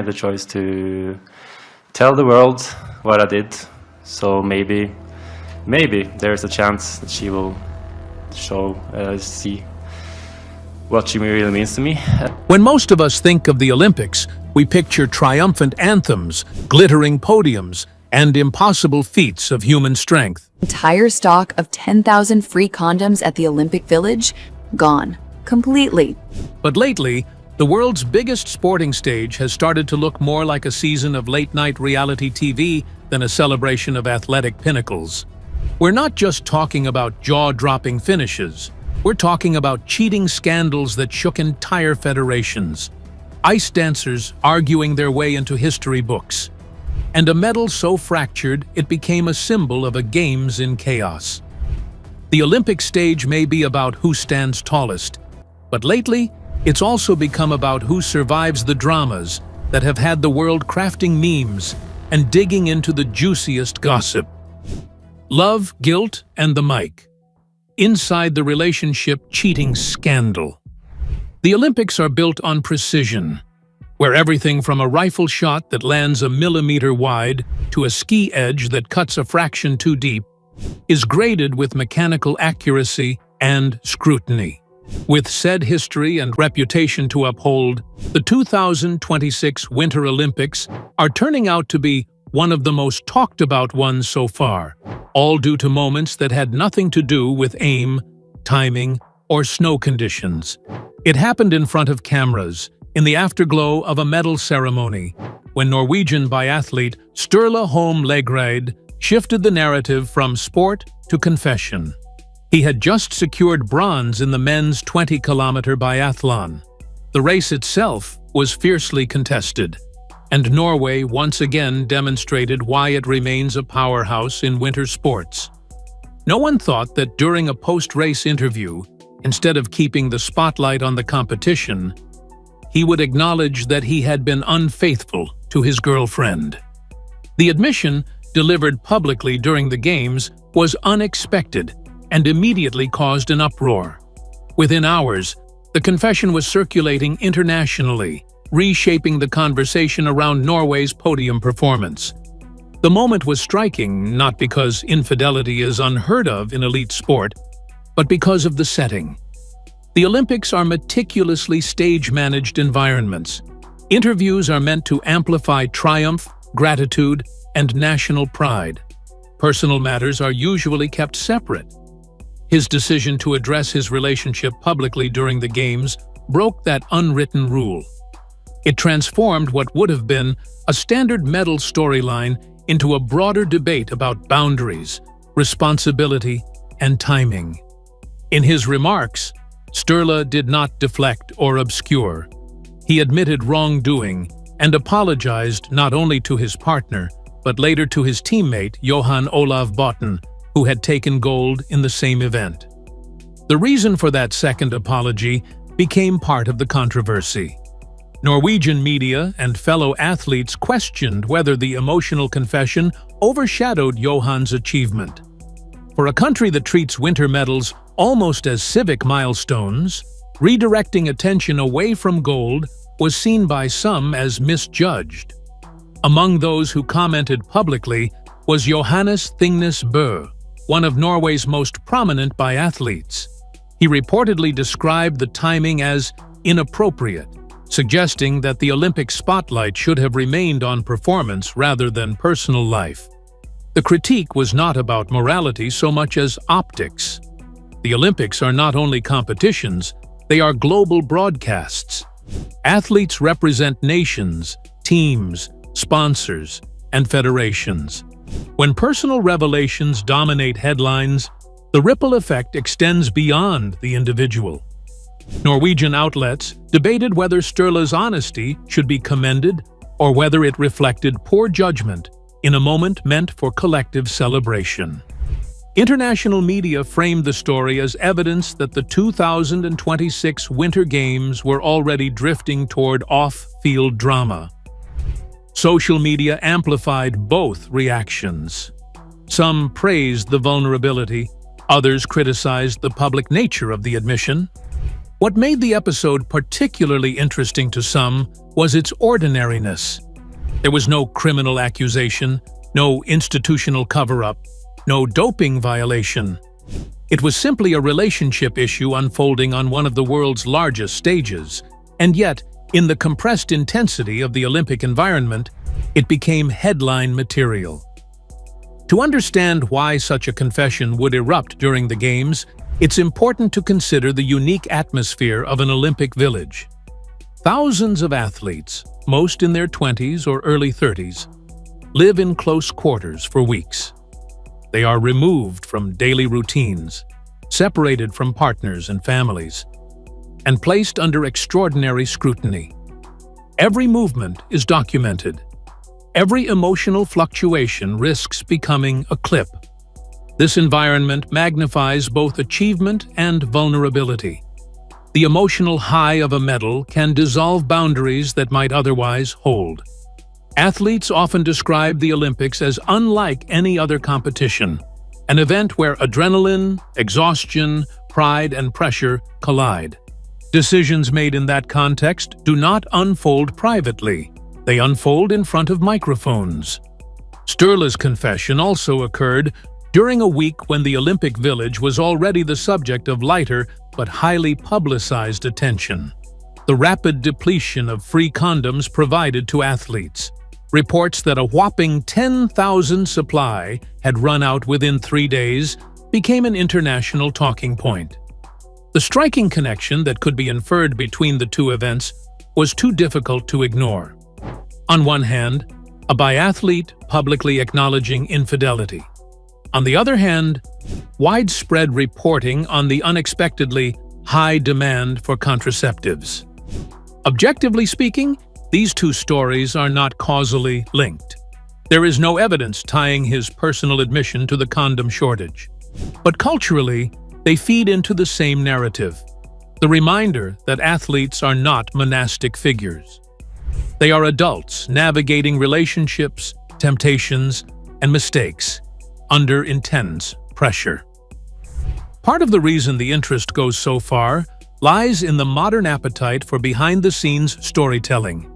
the choice to tell the world what I did. So maybe there's a chance that she will see what she really means to me. When most of us think of the Olympics, we picture triumphant anthems, glittering podiums, and impossible feats of human strength. Entire stock of 10,000 free condoms at the Olympic Village, gone. Completely. But lately, the world's biggest sporting stage has started to look more like a season of late-night reality TV than a celebration of athletic pinnacles. We're not just talking about jaw-dropping finishes. We're talking about cheating scandals that shook entire federations, ice dancers arguing their way into history books, and a medal so fractured it became a symbol of a games in chaos. The Olympic stage may be about who stands tallest, but lately, it's also become about who survives the dramas that have had the world crafting memes and digging into the juiciest gossip. Love, guilt, and the mic. Inside the relationship cheating scandal. The Olympics are built on precision, where everything from a rifle shot that lands a millimeter wide to a ski edge that cuts a fraction too deep is graded with mechanical accuracy and scrutiny. With said history and reputation to uphold, the 2026 Winter Olympics are turning out to be one of the most talked about ones so far, all due to moments that had nothing to do with aim, timing, or snow conditions. It happened in front of cameras, in the afterglow of a medal ceremony, when Norwegian biathlete Sturla Holm Lægreid shifted the narrative from sport to confession. He had just secured bronze in the men's 20-kilometer biathlon. The race itself was fiercely contested, and Norway once again demonstrated why it remains a powerhouse in winter sports. No one thought that during a post-race interview, instead of keeping the spotlight on the competition, he would acknowledge that he had been unfaithful to his girlfriend. The admission, delivered publicly during the Games, was unexpected and immediately caused an uproar. Within hours, the confession was circulating internationally, reshaping the conversation around Norway's podium performance. The moment was striking not because infidelity is unheard of in elite sport, but because of the setting. The Olympics are meticulously stage-managed environments. Interviews are meant to amplify triumph, gratitude, and national pride. Personal matters are usually kept separate. His decision to address his relationship publicly during the Games broke that unwritten rule. It transformed what would have been a standard medal storyline into a broader debate about boundaries, responsibility, and timing. In his remarks, Sturla did not deflect or obscure. He admitted wrongdoing and apologized not only to his partner, but later to his teammate Johan Olav Botten, who had taken gold in the same event. The reason for that second apology became part of the controversy. Norwegian media and fellow athletes questioned whether the emotional confession overshadowed Johan's achievement. For a country that treats winter medals almost as civic milestones, redirecting attention away from gold was seen by some as misjudged. Among those who commented publicly was Johannes Thingnes Bø, one of Norway's most prominent biathletes. He reportedly described the timing as inappropriate, suggesting that the Olympic spotlight should have remained on performance rather than personal life. The critique was not about morality so much as optics. The Olympics are not only competitions, they are global broadcasts. Athletes represent nations, teams, sponsors, and federations. When personal revelations dominate headlines, the ripple effect extends beyond the individual. Norwegian outlets debated whether Sturla's honesty should be commended or whether it reflected poor judgment in a moment meant for collective celebration. International media framed the story as evidence that the 2026 Winter Games were already drifting toward off-field drama. Social media amplified both reactions. Some praised the vulnerability, others criticized the public nature of the admission. What made the episode particularly interesting to some was its ordinariness. There was no criminal accusation, no institutional cover-up, no doping violation. It was simply a relationship issue unfolding on one of the world's largest stages, and yet, in the compressed intensity of the Olympic environment, it became headline material. To understand why such a confession would erupt during the Games, it's important to consider the unique atmosphere of an Olympic village. Thousands of athletes, most in their 20s or early 30s, live in close quarters for weeks. They are removed from daily routines, separated from partners and families, and placed under extraordinary scrutiny. Every movement is documented. Every emotional fluctuation risks becoming a clip. This environment magnifies both achievement and vulnerability. The emotional high of a medal can dissolve boundaries that might otherwise hold. Athletes often describe the Olympics as unlike any other competition, an event where adrenaline, exhaustion, pride, and pressure collide. Decisions made in that context do not unfold privately. They unfold in front of microphones. Sturla's confession also occurred during a week when the Olympic Village was already the subject of lighter but highly publicized attention. The rapid depletion of free condoms provided to athletes. Reports that a whopping 10,000 supply had run out within 3 days became an international talking point. The striking connection that could be inferred between the two events was too difficult to ignore. On one hand, a biathlete publicly acknowledging infidelity. On the other hand, widespread reporting on the unexpectedly high demand for contraceptives. Objectively speaking, these two stories are not causally linked. There is no evidence tying his personal admission to the condom shortage. But culturally, they feed into the same narrative, the reminder that athletes are not monastic figures. They are adults navigating relationships, temptations, and mistakes under intense pressure. Part of the reason the interest goes so far lies in the modern appetite for behind-the-scenes storytelling.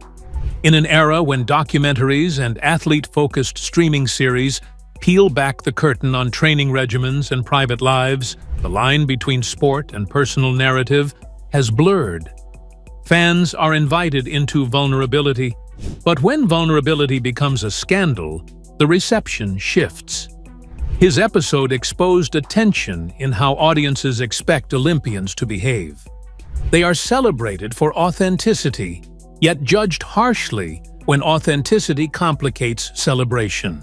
In an era when documentaries and athlete-focused streaming series peel back the curtain on training regimens and private lives, the line between sport and personal narrative has blurred. Fans are invited into vulnerability, but when vulnerability becomes a scandal, the reception shifts. His episode exposed a tension in how audiences expect Olympians to behave. They are celebrated for authenticity, yet judged harshly when authenticity complicates celebration.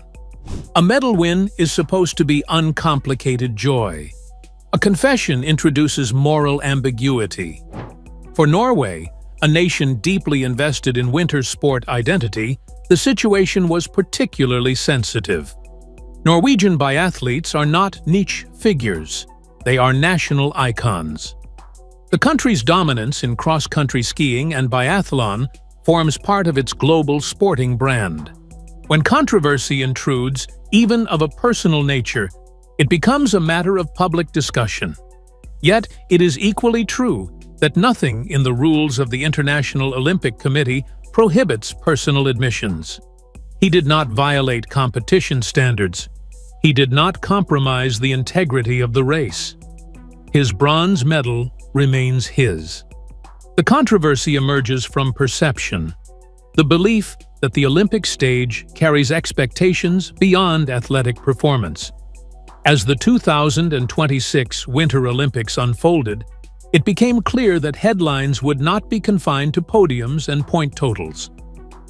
A medal win is supposed to be uncomplicated joy. A confession introduces moral ambiguity. For Norway, a nation deeply invested in winter sport identity, the situation was particularly sensitive. Norwegian biathletes are not niche figures. They are national icons. The country's dominance in cross-country skiing and biathlon forms part of its global sporting brand. When controversy intrudes, even of a personal nature, it becomes a matter of public discussion. Yet, it is equally true that nothing in the rules of the International Olympic Committee prohibits personal admissions. He did not violate competition standards. He did not compromise the integrity of the race. His bronze medal remains his. The controversy emerges from perception, the belief that the Olympic stage carries expectations beyond athletic performance. As the 2026 Winter Olympics unfolded, it became clear that headlines would not be confined to podiums and point totals.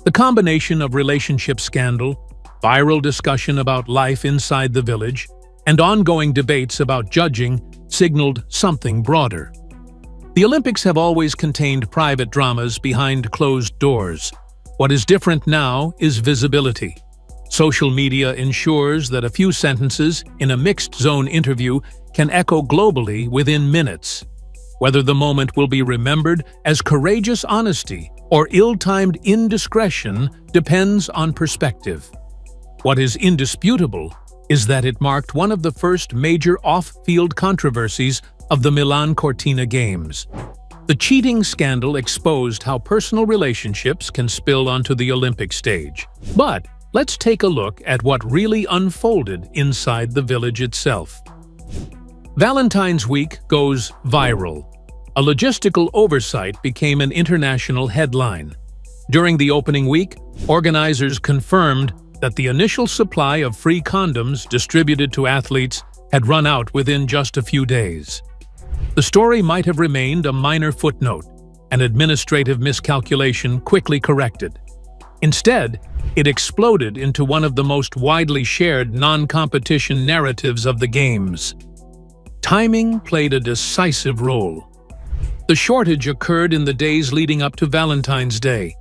The combination of relationship scandal, viral discussion about life inside the village, and ongoing debates about judging signaled something broader. The Olympics have always contained private dramas behind closed doors. What is different now is visibility. Social media ensures that a few sentences in a mixed-zone interview can echo globally within minutes. Whether the moment will be remembered as courageous honesty or ill-timed indiscretion depends on perspective. What is indisputable is that it marked one of the first major off-field controversies of the Milan Cortina Games. The cheating scandal exposed how personal relationships can spill onto the Olympic stage. But let's take a look at what really unfolded inside the village itself. Valentine's Week goes viral. A logistical oversight became an international headline. During the opening week, organizers confirmed that the initial supply of free condoms distributed to athletes had run out within just a few days. The story might have remained a minor footnote, an administrative miscalculation quickly corrected. Instead, it exploded into one of the most widely shared non-competition narratives of the Games. Timing played a decisive role. The shortage occurred in the days leading up to Valentine's Day,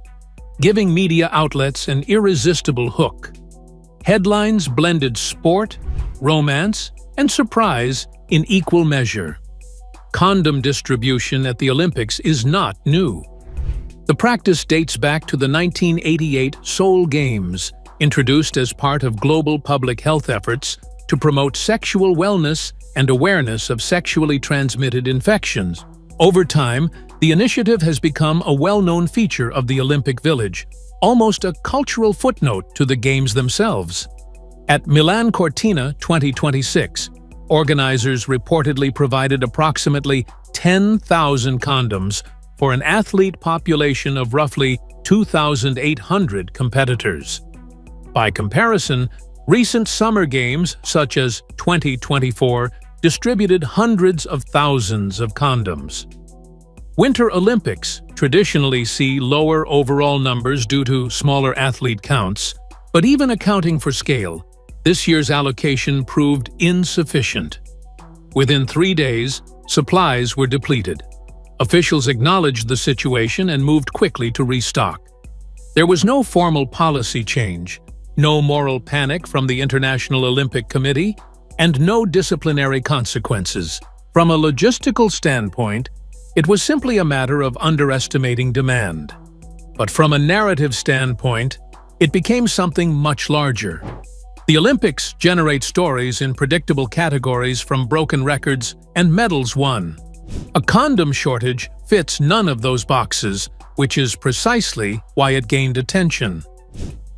giving media outlets an irresistible hook. Headlines blended sport, romance, and surprise in equal measure. Condom distribution at the Olympics is not new. The practice dates back to the 1988 Seoul Games, introduced as part of global public health efforts to promote sexual wellness and awareness of sexually transmitted infections. Over time, the initiative has become a well-known feature of the Olympic Village, almost a cultural footnote to the Games themselves. At Milan Cortina 2026, organizers reportedly provided approximately 10,000 condoms for an athlete population of roughly 2,800 competitors. By comparison, recent summer games, such as 2024, distributed hundreds of thousands of condoms. Winter Olympics traditionally see lower overall numbers due to smaller athlete counts, but even accounting for scale, this year's allocation proved insufficient. Within 3 days, supplies were depleted. Officials acknowledged the situation and moved quickly to restock. There was no formal policy change, no moral panic from the International Olympic Committee, and no disciplinary consequences. From a logistical standpoint, it was simply a matter of underestimating demand. But from a narrative standpoint, it became something much larger. The Olympics generate stories in predictable categories from broken records and medals won. A condom shortage fits none of those boxes, which is precisely why it gained attention.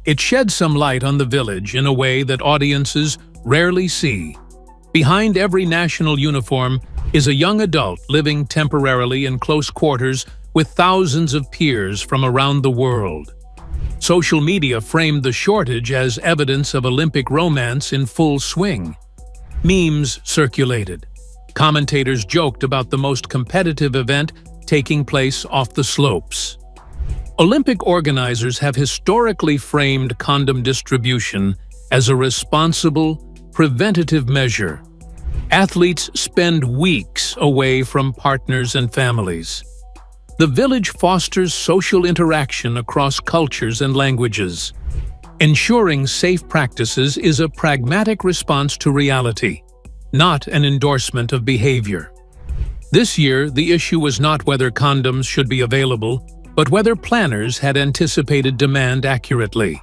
It shed some light on the village in a way that audiences rarely see. Behind every national uniform is a young adult living temporarily in close quarters with thousands of peers from around the world. Social media framed the shortage as evidence of Olympic romance in full swing. Memes circulated. Commentators joked about the most competitive event taking place off the slopes. Olympic organizers have historically framed condom distribution as a responsible, preventative measure. Athletes spend weeks away from partners and families. The village fosters social interaction across cultures and languages. Ensuring safe practices is a pragmatic response to reality, not an endorsement of behavior. This year, the issue was not whether condoms should be available, but whether planners had anticipated demand accurately.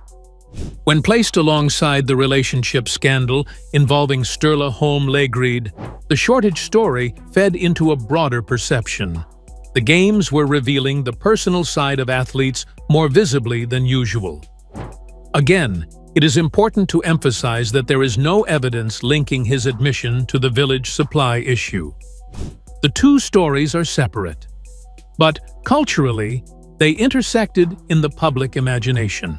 When placed alongside the relationship scandal involving Sturla Holm Lageryd, the shortage story fed into a broader perception. The Games were revealing the personal side of athletes more visibly than usual. Again, it is important to emphasize that there is no evidence linking his admission to the village supply issue. The two stories are separate, but culturally, they intersected in the public imagination.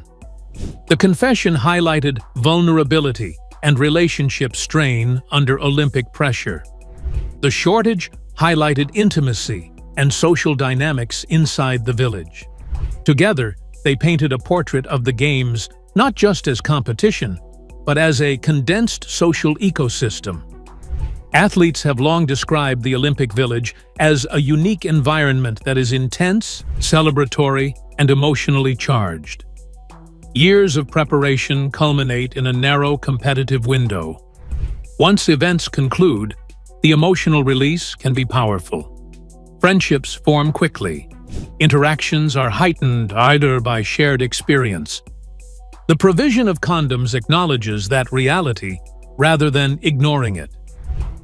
The confession highlighted vulnerability and relationship strain under Olympic pressure. The shortage highlighted intimacy and social dynamics inside the village. Together, they painted a portrait of the Games not just as competition, but as a condensed social ecosystem. Athletes have long described the Olympic Village as a unique environment that is intense, celebratory, and emotionally charged. Years of preparation culminate in a narrow competitive window. Once events conclude, the emotional release can be powerful. Friendships form quickly. Interactions are heightened either by shared experience. The provision of condoms acknowledges that reality rather than ignoring it.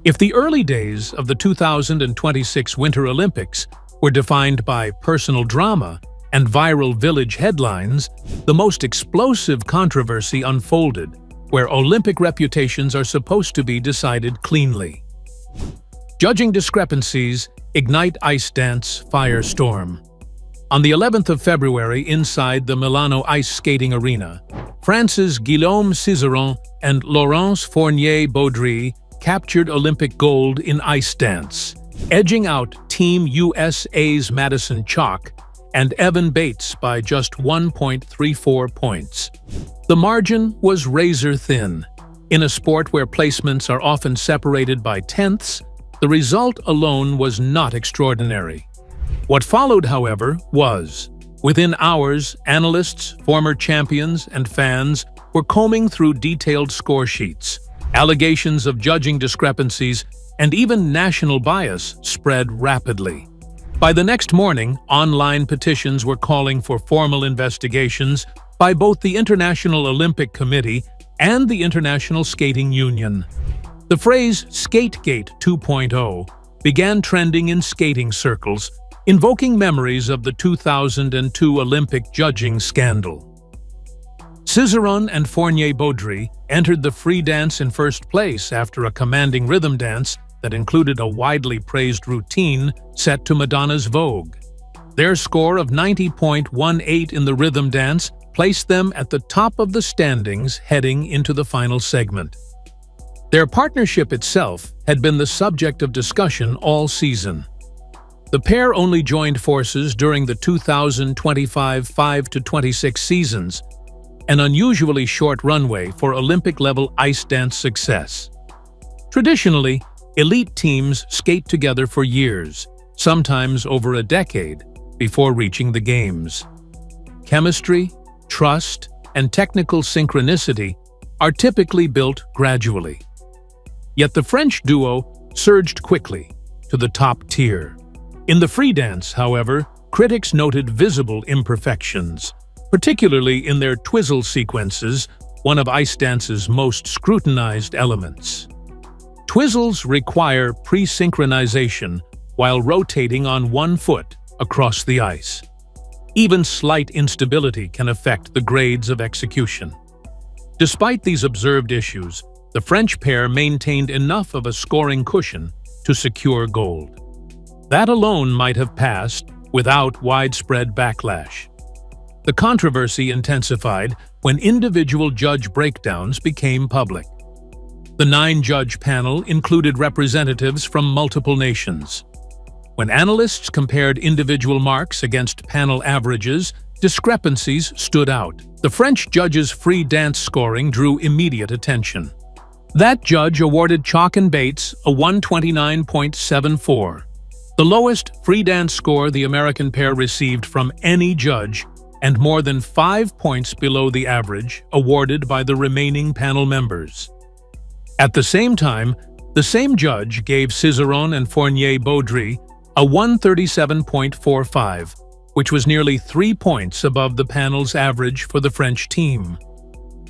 If the early days of the 2026 Winter Olympics were defined by personal drama and viral village headlines, the most explosive controversy unfolded, where Olympic reputations are supposed to be decided cleanly. Judging discrepancies ignite ice dance firestorm. On the 11th of February, inside the Milano ice skating arena, France's Guillaume Cizeron and Laurence Fournier-Baudry captured Olympic gold in ice dance, edging out Team USA's Madison Chock and Evan Bates by just 1.34 points. The margin was razor-thin. In a sport where placements are often separated by tenths, the result alone was not extraordinary. What followed, however, was, within hours, analysts, former champions, and fans were combing through detailed score sheets. Allegations of judging discrepancies and even national bias spread rapidly. By the next morning, online petitions were calling for formal investigations by both the International Olympic Committee and the International Skating Union. The phrase "Skategate 2.0" began trending in skating circles, invoking memories of the 2002 Olympic judging scandal. Cizeron and Fournier-Baudry entered the free dance in first place after a commanding rhythm dance that included a widely praised routine set to Madonna's Vogue. Their score of 90.18 in the rhythm dance placed them at the top of the standings heading into the final segment. Their partnership itself had been the subject of discussion all season. The pair only joined forces during the 2025 5-26 seasons, an unusually short runway for Olympic-level ice dance success. Traditionally, elite teams skate together for years, sometimes over a decade, before reaching the Games. Chemistry, trust, and technical synchronicity are typically built gradually. Yet the French duo surged quickly to the top tier. In the free dance, however, critics noted visible imperfections, particularly in their twizzle sequences, one of ice dance's most scrutinized elements. Twizzles require pre-synchronization while rotating on one foot across the ice. Even slight instability can affect the grades of execution. Despite these observed issues, the French pair maintained enough of a scoring cushion to secure gold. That alone might have passed without widespread backlash. The controversy intensified when individual judge breakdowns became public. The 9-judge panel included representatives from multiple nations. When analysts compared individual marks against panel averages, discrepancies stood out. The French judges' free dance scoring drew immediate attention. That judge awarded Chock and Bates a 129.74, the lowest free dance score the American pair received from any judge, and more than 5 points below the average awarded by the remaining panel members. At the same time, the same judge gave Cizeron and Fournier-Baudry a 137.45, which was nearly 3 points above the panel's average for the French team.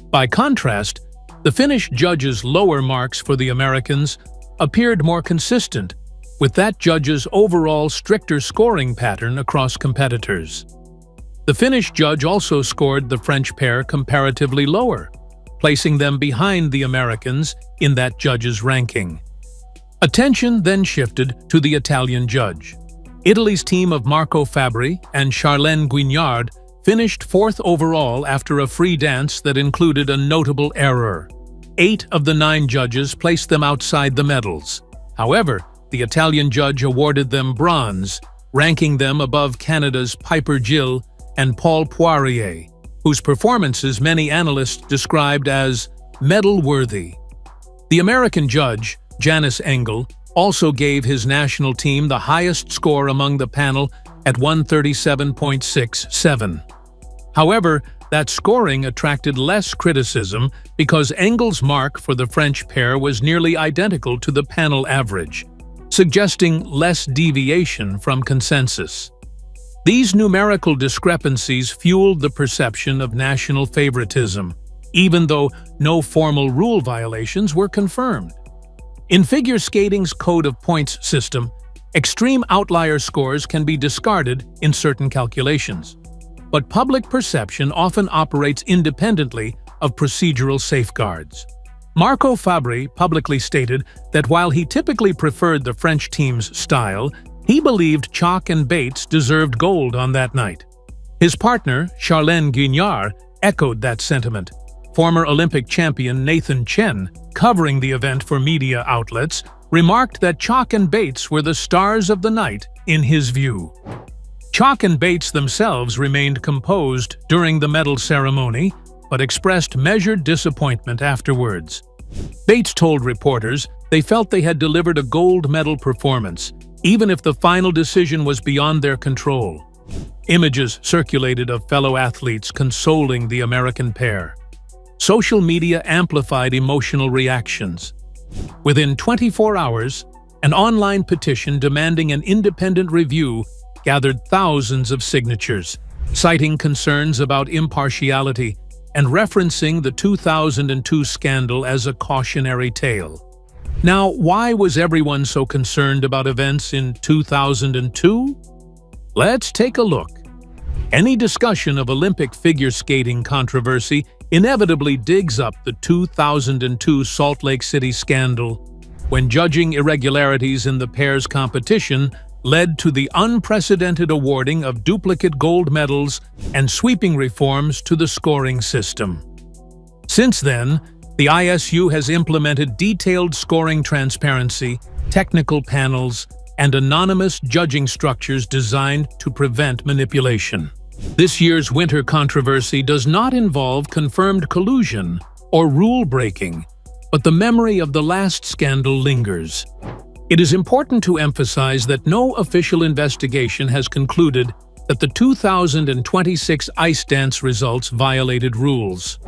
By contrast, the Finnish judges' lower marks for the Americans appeared more consistent with that judge's overall stricter scoring pattern across competitors. The Finnish judge also scored the French pair comparatively lower, placing them behind the Americans in that judge's ranking. Attention then shifted to the Italian judge. Italy's team of Marco Fabbri and Charlène Guignard finished 4th overall after a free dance that included a notable error. 8 of the 9 judges placed them outside the medals. However, the Italian judge awarded them bronze, ranking them above Canada's Piper Gill and Paul Poirier, whose performances many analysts described as medal-worthy. The American judge, Janis Engel, also gave his national team the highest score among the panel at 137.67. However, that scoring attracted less criticism because Engel's mark for the French pair was nearly identical to the panel average, suggesting less deviation from consensus. These numerical discrepancies fueled the perception of national favoritism, even though no formal rule violations were confirmed. In figure skating's code of points system, Extreme outlier scores can be discarded in certain calculations, but public perception often operates independently of procedural safeguards. Marco Fabri publicly stated that while he typically preferred the French team's style, he believed Chalk and Bates deserved gold on that night. His partner, Charlène Guignard, echoed that sentiment. Former Olympic champion Nathan Chen, covering the event for media outlets, remarked that Chalk and Bates were the stars of the night, in his view. Chalk and Bates themselves remained composed during the medal ceremony, but expressed measured disappointment afterwards. Bates told reporters they felt they had delivered a gold medal performance, even if the final decision was beyond their control. Images circulated of fellow athletes consoling the American pair. Social media amplified emotional reactions. Within 24 hours, an online petition demanding an independent review gathered thousands of signatures, citing concerns about impartiality and referencing the 2002 scandal as a cautionary tale. Now, why was everyone so concerned about events in 2002? Let's take a look. Any discussion of Olympic figure skating controversy inevitably digs up the 2002 Salt Lake City scandal, when judging irregularities in the pair's competition led to the unprecedented awarding of duplicate gold medals and sweeping reforms to the scoring system. Since then, the ISU has implemented detailed scoring transparency, technical panels, and anonymous judging structures designed to prevent manipulation. This year's winter controversy does not involve confirmed collusion or rule-breaking, but the memory of the last scandal lingers. It is important to emphasize that no official investigation has concluded that the 2026 ice dance results violated rules.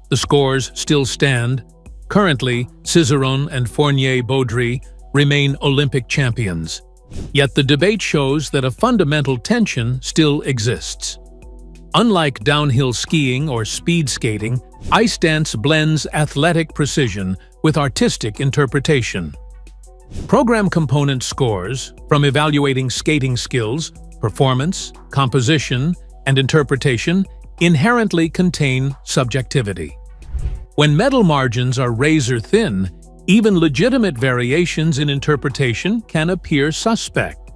The scores still stand. Currently, Cizeron and Fournier-Baudry remain Olympic champions. Yet the debate shows that a fundamental tension still exists. Unlike downhill skiing or speed skating, ice dance blends athletic precision with artistic interpretation. Program component scores, from evaluating skating skills, performance, composition, and interpretation, inherently contain subjectivity. When medal margins are razor-thin, even legitimate variations in interpretation can appear suspect.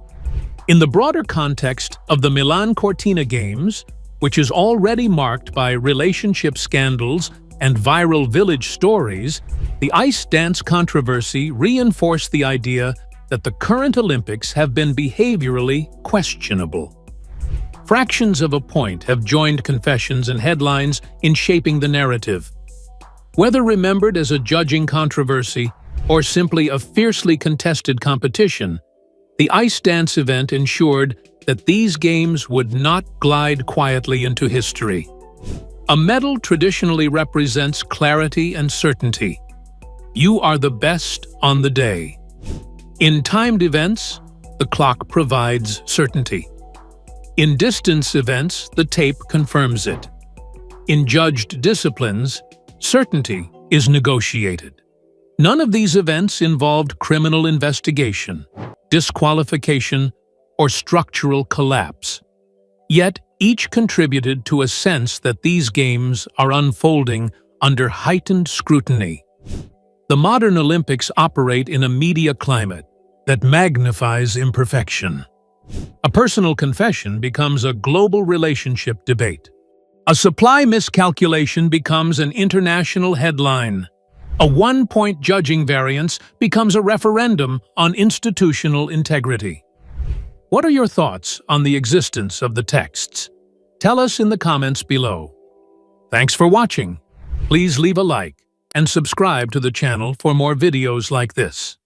In the broader context of the Milan Cortina Games, which is already marked by relationship scandals and viral village stories, the ice dance controversy reinforced the idea that the current Olympics have been behaviorally questionable. Fractions of a point have joined confessions and headlines in shaping the narrative. Whether remembered as a judging controversy or simply a fiercely contested competition, the ice dance event ensured that these games would not glide quietly into history. A medal traditionally represents clarity and certainty. You are the best on the day. In timed events, the clock provides certainty. In distance events, the tape confirms it. In judged disciplines, certainty is negotiated. None of these events involved criminal investigation, disqualification, or structural collapse. Yet, each contributed to a sense that these games are unfolding under heightened scrutiny. The modern Olympics operate in a media climate that magnifies imperfection. A personal confession becomes a global relationship debate. A supply miscalculation becomes an international headline. A one-point judging variance becomes a referendum on institutional integrity. What are your thoughts on the existence of the texts? Tell us in the comments below. Thanks for watching. Please leave a like and subscribe to the channel for more videos like this.